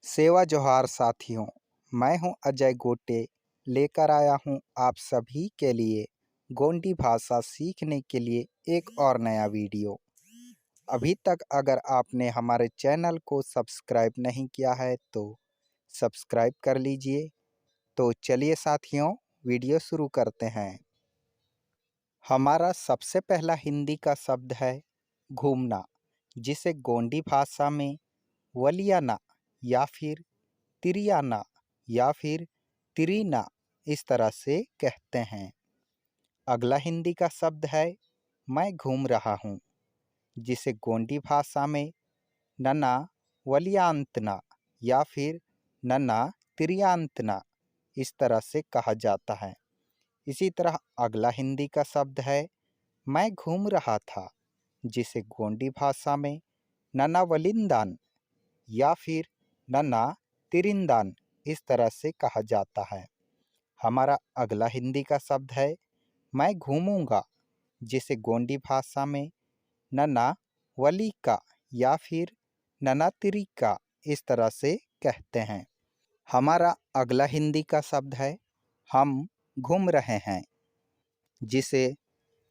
सेवा जोहार साथियों। मैं हूं अजय गोटे, लेकर आया हूं आप सभी के लिए गोंडी भाषा सीखने के लिए एक और नया वीडियो। अभी तक अगर आपने हमारे चैनल को सब्सक्राइब नहीं किया है तो सब्सक्राइब कर लीजिए। तो चलिए साथियों, वीडियो शुरू करते हैं। हमारा सबसे पहला हिंदी का शब्द है घूमना, जिसे गोंडी भाषा में वलियाना या फिर तिरियाना या फिर तिरीना इस तरह से कहते हैं। अगला हिंदी का शब्द है मैं घूम रहा हूँ, जिसे गोंडी भाषा में नना वलियांतना या फिर नना तिरियांतना इस तरह से कहा जाता है। इसी तरह अगला हिंदी का शब्द है मैं घूम रहा था, जिसे गोंडी भाषा में नना वलिंदान या फिर नना तिरिंदान इस तरह से कहा जाता है। हमारा अगला हिंदी का शब्द है मैं घूमूंगा, जिसे गोंडी भाषा में नना वलिका या फिर नना तिरिका इस तरह से कहते हैं। हमारा अगला हिंदी का शब्द है हम घूम रहे हैं, जिसे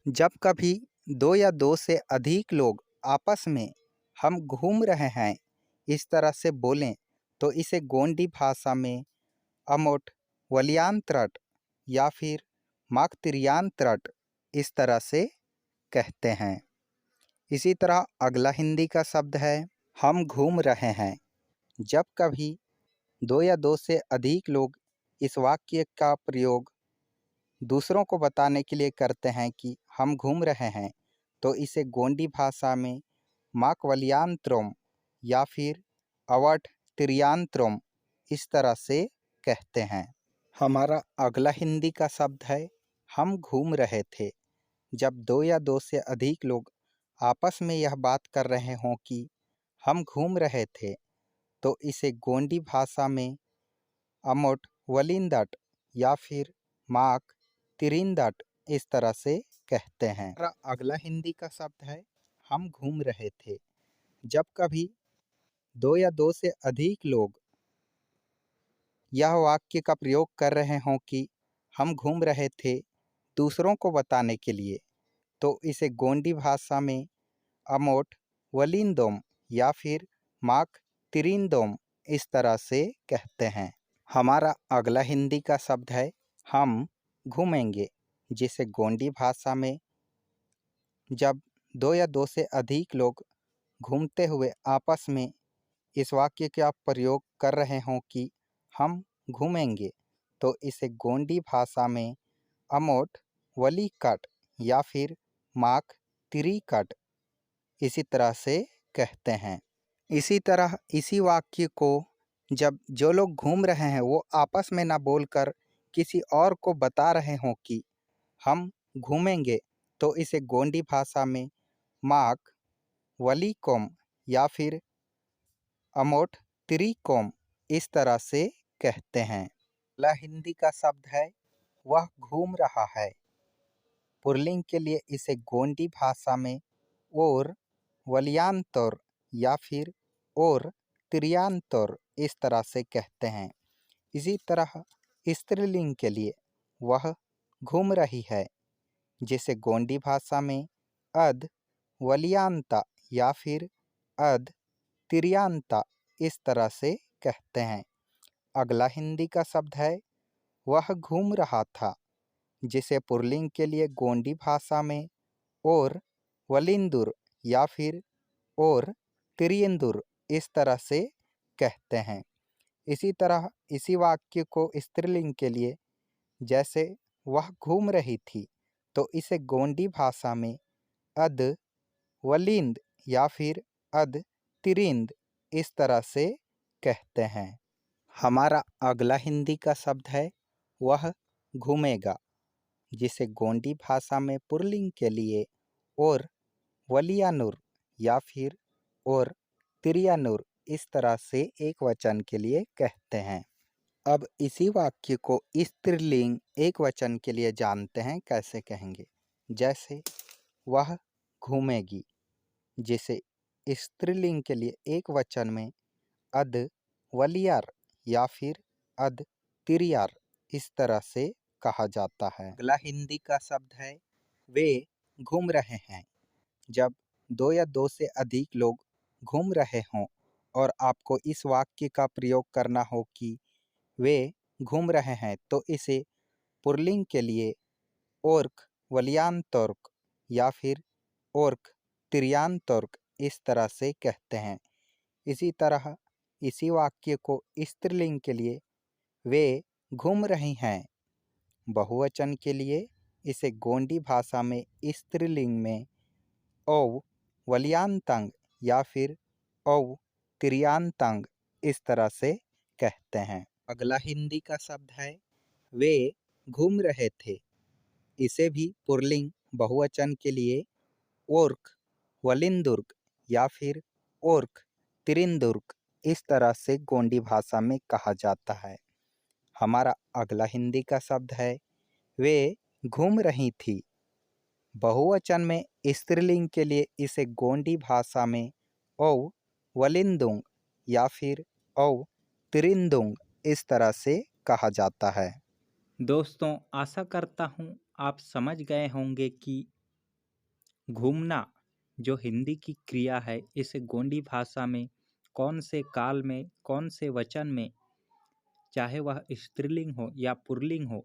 जब कभी दो या दो से अधिक लोग आपस में हम घूम रहे हैं इस तरह से बोलें तो इसे गोंडी भाषा में अमोट वलियांत्रट या फिर माकतिरियांत्रट इस तरह से कहते हैं। इसी तरह अगला हिंदी का शब्द है हम घूम रहे हैं। जब कभी दो या दो से अधिक लोग इस वाक्य का प्रयोग दूसरों को बताने के लिए करते हैं कि हम घूम रहे हैं, तो इसे गोंडी भाषा में माकवलियांत्रोम या फिर अवट तिरियांत्रोम इस तरह से कहते हैं। हमारा अगला हिंदी का शब्द है हम घूम रहे थे। जब दो या दो से अधिक लोग आपस में यह बात कर रहे हों कि हम घूम रहे थे, तो इसे गोंडी भाषा में अमोट वलिंदट या फिर माक तिरिंदट इस तरह से कहते हैं। हमारा अगला हिंदी का शब्द है हम घूम रहे थे। जब कभी दो या दो से अधिक लोग यह वाक्य का प्रयोग कर रहे हों कि हम घूम रहे थे दूसरों को बताने के लिए, तो इसे गोंडी भाषा में अमोट वलिंदोम या फिर माक तिरिंदोम इस तरह से कहते हैं। हमारा अगला हिंदी का शब्द है हम घूमेंगे, जिसे गोंडी भाषा में जब दो या दो से अधिक लोग घूमते हुए आपस में इस वाक्य का प्रयोग कर रहे हों कि हम घूमेंगे, तो इसे गोंडी भाषा में अमोट वली कट या फिर माक तिरी कट इसी तरह से कहते हैं। इसी तरह इसी वाक्य को जब जो लोग घूम रहे हैं वो आपस में ना बोलकर किसी और को बता रहे हों कि हम घूमेंगे, तो इसे गोंडी भाषा में माक वली कोम या फिर अमोट तिरिकोम इस तरह से कहते हैं। अगला हिंदी का शब्द है वह घूम रहा है। पुल्लिंग के लिए इसे गोंडी भाषा में और वलियांतोर या फिर और तिरियांतोर इस तरह से कहते हैं। इसी तरह स्त्रीलिंग के लिए वह घूम रही है, जिसे गोंडी भाषा में अध वलियांता या फिर अध तिरियांता इस तरह से कहते हैं। अगला हिंदी का शब्द है वह घूम रहा था, जिसे पुल्लिंग के लिए गोंडी भाषा में और वलिंदुर या फिर और तिरियंदुर इस तरह से कहते हैं। इसी तरह इसी वाक्य को स्त्रीलिंग के लिए जैसे वह घूम रही थी, तो इसे गोंडी भाषा में अद वलिंद या फिर अद तिरिंद इस तरह से कहते हैं। हमारा अगला हिंदी का शब्द है वह घूमेगा, जिसे गोंडी भाषा में पुल्लिंग के लिए और वलियानुर या फिर और तिरियानुर इस तरह से एक वचन के लिए कहते हैं। अब इसी वाक्य को स्त्रीलिंग एक वचन के लिए जानते हैं कैसे कहेंगे। जैसे वह घूमेगी, जिसे स्त्रीलिंग के लिए एक वचन में अद वलियार या फिर अद तिरियार इस तरह से कहा जाता है। अगला हिंदी का शब्द है वे घूम रहे हैं। जब दो या दो से अधिक लोग घूम रहे हों और आपको इस वाक्य का प्रयोग करना हो कि वे घूम रहे हैं, तो इसे पुल्लिंग के लिए ओर्क वलियान तोर्क या फिर ओर्क तिरियान तोर्क इस तरह से कहते हैं। इसी तरह इसी वाक्य को स्त्रीलिंग के लिए वे घूम रही हैं, बहुवचन के लिए इसे गोंडी भाषा में स्त्रीलिंग में औ वलियांतांग या फिर औ तिरियांतांग इस तरह से कहते हैं। अगला हिंदी का शब्द है वे घूम रहे थे। इसे भी पुल्लिंग बहुवचन के लिए ओर्क वलिंदुर्ग या फिर ओर्क तिरिंदुर्ग इस तरह से गोंडी भाषा में कहा जाता है। हमारा अगला हिंदी का शब्द है वे घूम रही थी। बहुवचन में स्त्रीलिंग के लिए इसे गोंडी भाषा में औ वलिंदुंग या फिर औ तिरिंदुंग इस तरह से कहा जाता है। दोस्तों, आशा करता हूँ आप समझ गए होंगे कि घूमना जो हिंदी की क्रिया है, इसे गोंडी भाषा में कौन से काल में, कौन से वचन में, चाहे वह स्त्रीलिंग हो या पुल्लिंग हो,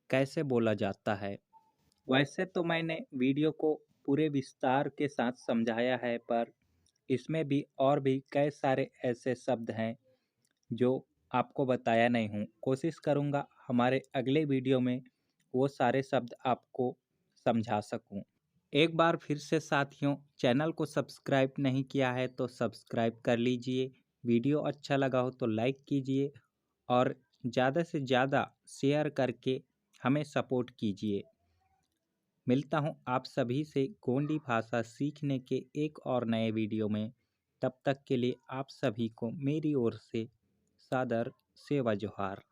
कैसे बोला जाता है। वैसे तो मैंने वीडियो को पूरे विस्तार के साथ समझाया है, पर इसमें भी और भी कई सारे ऐसे शब्द हैं जो आपको बताया नहीं हूँ। कोशिश करूँगा हमारे अगले वीडियो में वो सारे शब्द आपको समझा सकूँ। एक बार फिर से साथियों, चैनल को सब्सक्राइब नहीं किया है तो सब्सक्राइब कर लीजिए। वीडियो अच्छा लगा हो तो लाइक कीजिए और ज़्यादा से ज़्यादा शेयर करके हमें सपोर्ट कीजिए। मिलता हूँ आप सभी से गोंडी भाषा सीखने के एक और नए वीडियो में। तब तक के लिए आप सभी को मेरी ओर से सादर सेवा जोहार।